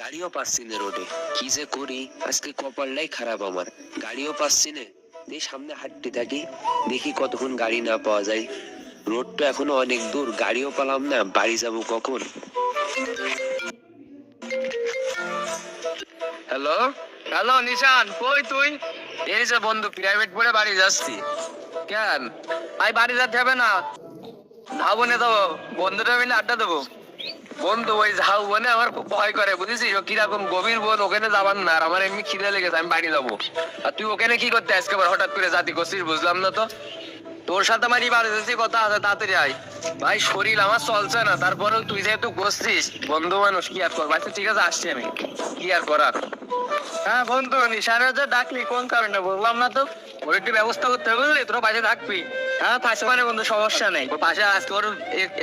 গাড়িও পাচ্ছি না রোডে, কি যে করি আজকে কপালটাই খারাপ আমার। গাড়িও পাচ্ছি না, এই সামনে হাঁটতে থাকি, দেখি কতক্ষণ গাড়ি না পাওয়া যায়। রোড তো এখনো অনেক দূর, গাড়িও পেলাম না, বাড়ি যাব কখন? হ্যালো হ্যালো নিশান, কই তুই? এই যে বন্ধু, প্রাইভেট পড়ে বাড়ি যাচ্ছি। কেন ভাই বাড়ি যেতে হবে না? ঝাউবনে দেবো, বন্ধুরা মিলে আড্ডা দেবো। বন্ধু ওই ঝাউবনে আমার খুব ভয় করে, বুঝেছিস? ও কিরকম গভীর বন, ওখানে যাবার না। আর আমার এমনি খিদে লেগেছে, আমি বাড়ি যাবো। আর তুই ওখানে কি করতে আজকে আবার হঠাৎ করে জাতি করছিস, বুঝলাম না তো। তোর সাথে আমার ইমার্জেন্সি কথা আছে, তাড়াতাড়ি আয়। ভাই শরীর আমার চলছে না, তারপরেও তুই যেহেতু বসছিস, বন্ধু মানুষ কি আর করবো। আচ্ছা ঠিক আছে, আসছি আমি, কি আর করার। হ্যাঁ বন্ধু, নিশানের যে ডাকলি কোন কারণে বললাম না তো। ওর একটু ব্যবস্থা করতে হবে, বুঝলি? তোর পাশে থাকবি। হ্যাঁ পাশে মানে বন্ধু সমস্যা নেই, ওর পাশে আজকে ওর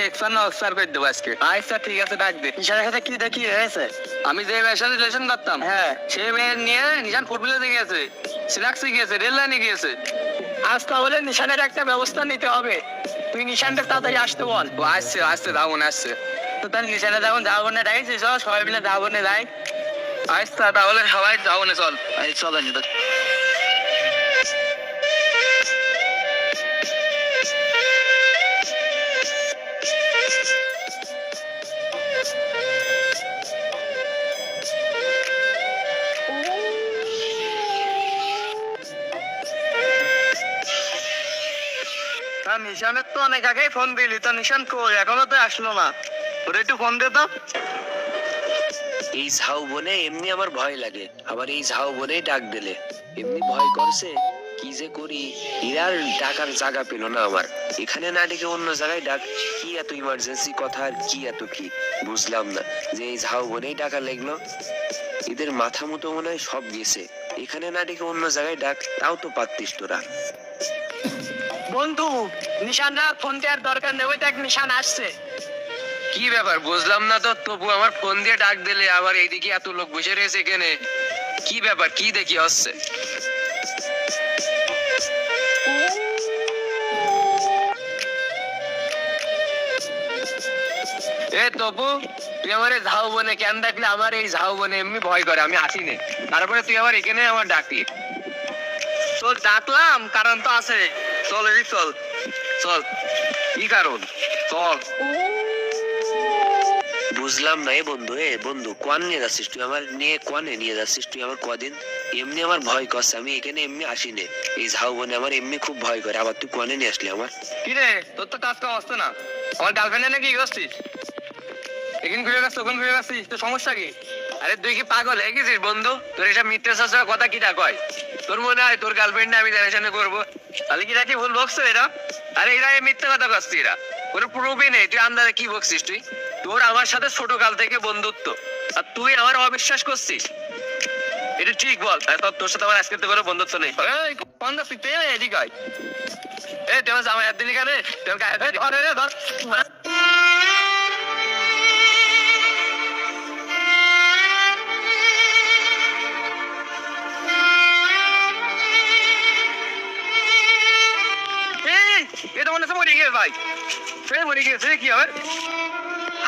এক্সপার না অক্সপার করে দেবো আজকে। আচ্ছা ঠিক আছে, ডাক দে। নিশানের সাথে কি দেখি হয়েছে? আমি যে মেয়ের সাথে রিলেশন করতাম, হ্যাঁ সে মেয়ের নিয়ে নিশান ফুটবলে গিয়েছে, সিনাক্সে গিয়েছে, রেল লাইনে গিয়েছে। আজ তাহলে নিশানের একটা ব্যবস্থা নিতে হবে। তুই নিশানটা তাড়াতাড়ি আসতে বল। ও আসছে আসছে, যাবো না আসছে। তো তাহলে নিশানে যখন যাবো না ডাইছিস, সবাই মিলে যাবো না যাই। আচ্ছা তাহলে সবাই যাবো না, চল। চল নিশানের তো অনেক আগেই ফোন দিলি, তো নিশান কই? এখনো তো আসলো না। ওর একটু ফোন দে তো। এই ঝাউ বনে এমনি আমার ভয় লাগে, আবার এই ঝাউ বনেই ডাক দিলে এমনি ভয় করছে। কি যে করি, এরার ডাকার জায়গা পেল না আমার, এখানে না ডেকে অন্য জায়গায় ডাক। কি এত ইমার্জেন্সি কথা, আর কি এত কি বুঝলাম না, যে এই ঝাউ বনেই ডাকা লাগলো। এদের মাথা মতো মনে হয় সব গেছে, এখানে না ডেকে অন্য জায়গায় ডাক, তাও তো পারতিস তোরা। বন্ধু, নিশানরা ফোন দেওয়ার দরকার নেই, ওই দেখ নিশান আসছে। কি ব্যাপার বুঝলাম না তো, তবু আমার ফোন দিয়ে ডাক দিলে, আবার এইদিকে এত লোক বসে রয়েছে এখানে। কি ব্যাপার, কি দেখি হচ্ছে? এ তবু, তুই আমার এই ঝাউ বনে কেন ডাকলে? আমার এই ঝাউ বনে এমনি ভয় করে, আমি আসি নে। তারপরে তুই আবার এখানে আমার ডাকলি। তোর ডাকলাম কারণ তো আছে। চল এদিক চল, চল। কি কারণ? চল। বুঝলাম না এ বন্ধু কোয়ান নিয়ে যাচ্ছিস তুই? আমার নিয়ে কোয়ানে নিয়ে যাচ্ছিস তুই আমার কদিন? এমনি আমার ভয় করছে, আমি এখানে এমনি আসি নে। এই ঝাউ বনে আমার এমনি খুব ভয় করে, আবার তুই কোয়ানে নিয়ে আসলি আমার? কি রে, তোর তো কাজ কাম আসছে না? আমার গার্লফ্রেন্ড নাকি করছিস? এখানে ঘুরে গেছিস, ওখানে ঘুরে গেছিস, তোর সমস্যা কি? আরে তুই কি পাগল হয়ে গেছিস বন্ধু? তোর এসব মিথ্যে শাস্ত্রের কথা কিটা কয়? তোর মনে হয় তোর গার্লফ্রেন্ড আমি রিলেশনে করবো? তাহলে কি নাকি ভুল বকছো এরা? আরে এরা এই মিথ্যে কথা কচ্ছি, এরা কোনো প্রুফই নেই। তুই আন্দাজে কি বকছিস? তুই, তোর আমার সাথে ছোট কাল থেকে বন্ধুত্ব, আর তুই আমার অবিশ্বাস করছিস? এটা ঠিক বল? তোর সাথে আমার আজকে তো কোনো বন্ধুত্ব নেই। এই কোন দা তুই এদিকে আয়। এ তুই আমার জামাই হাত দিলি কেন? ধর রে ধর। এটা মনে হচ্ছে মরে গিয়ে ভাই, সে মরে গিয়েছে। কি হবে?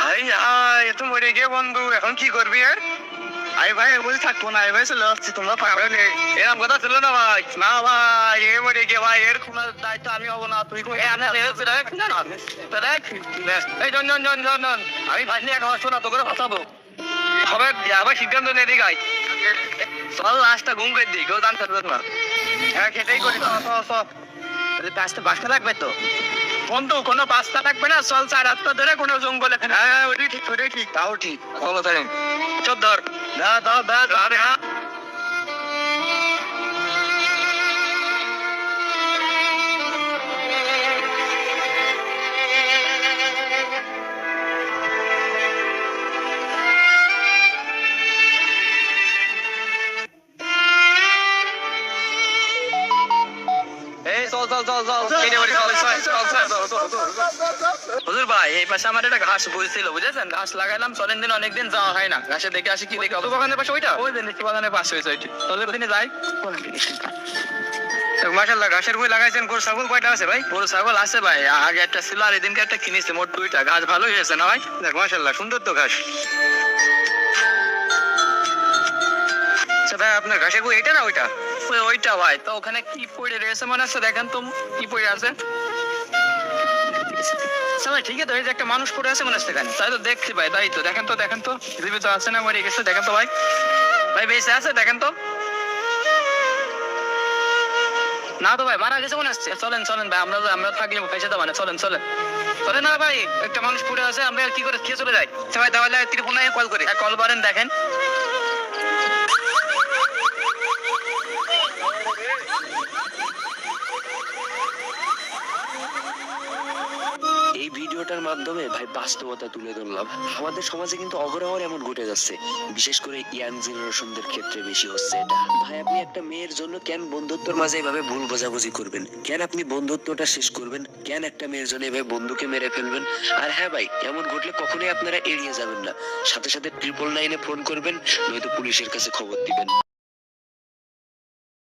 হাই হাই, এত মরে গিয়ে বন্ধু, এখন কি করবি? আই ভাই বলছি থাকবো না, ভাই চলে আসছি, তোমরা পাগল। এরকম কথা ছিল না ভাই। না ভাই, এ মরে গিয়ে ভাই, এর কোনো দায়িত্ব আমি হবো না। তুই এই জন জন জন জন জন, আমি ভাই নিয়ে এখন শোনা তো করে ফাঁসাবো হবে। আবার সিদ্ধান্ত নেই দিই গাই, চল লাস্টটা ঘুম করে দিই, কেউ জানতে পারবে না। হ্যাঁ সেটাই করি। পাঁচটা বাসটা লাগবে তো বন্ধু, কোনো বাস্তা লাগবে না। চল 4 রাস্তা ধরে কোনো জঙ্গলে। হ্যাঁ ওইটাই ঠিক, ওইটাই ঠিক, তাও ঠিক। চলো তাই চল, ধর আরে হ্যাঁ। হুজুর ভাই, এই পাশে আমার একটা ঘাস বলছিল, বুঝেছেন? ঘাস লাগাইলাম, চলেন দিন অনেকদিন যাওয়া হয় না। ঘাসে দেখে আসি কি দেখে। বাগানের পাশে ওইটা, ওই দিন বাগানের পাশে হয়েছে ওইটি। তাহলে দিনে যাই। মাশাআল্লাহ, ঘাসের বই লাগাইছেন। গরু ছাগল কয়টা আছে ভাই? গরু ছাগল আছে ভাই, আগে একটা ছিল আর এদিনকে একটা কিনেছে, মোট 2টা। ঘাস ভালোই হয়েছে না ভাই? দেখ মাশাআল্লাহ, সুন্দর তো ঘাস। আচ্ছা ভাই, আপনার ঘাসের গুড় এটা না ওইটা? ওইটা ভাই। তো ওখানে কি পড়ে রয়েছে মনে হচ্ছে, দেখেন তো কি পড়ে আছে। আচ্ছা ভাই, ঠিক আছে, ওই যে একটা মানুষ পড়ে আছে মনে হচ্ছে এখানে। তাই তো দেখছি ভাই, তাই তো দেখেন তো জীবিত আছে না মরে গেছে, দেখেন তো ভাই। ভাই বেঁচে আছে, দেখেন তো। না তো ভাই, মারা গেছে মনে হচ্ছে। চলেন ভাই, আমরা থাকলে পয়সা দেবো না, চলেন না ভাই, একটা মানুষ পড়ে আছে, আমরা কি করে খেয়ে চলে যাই। আচ্ছা ভাই, তাহলে ত্রিপুরায় কল করে কল করেন, দেখেন। এই ভিডিওটার মাধ্যমে ভাই বাস্তবতা তুলে ধরলাম। আমাদের সমাজে কিন্তু অহরহ এমন ঘটে যাচ্ছে, বিশেষ করে ইয়াং জেনারেশনদের ক্ষেত্রে বেশি হচ্ছে এটা। ভাই আপনি একটা মেয়ের জন্য কেন বন্ধুত্বের মাঝে এভাবে ভুল বোঝাবুঝি করবেন? কেন আপনি বন্ধুত্বটা শেষ করবেন? কেন একটা মেয়ের জন্য এভাবে বন্ধুকে মেরে ফেলবেন? আর হ্যাঁ ভাই, এমন ঘটলে কখনোই আপনারা এড়িয়ে যাবেন না, সাথে সাথে 999-এ ফোন করবেন, নয়তো পুলিশের কাছে খবর দিবেন।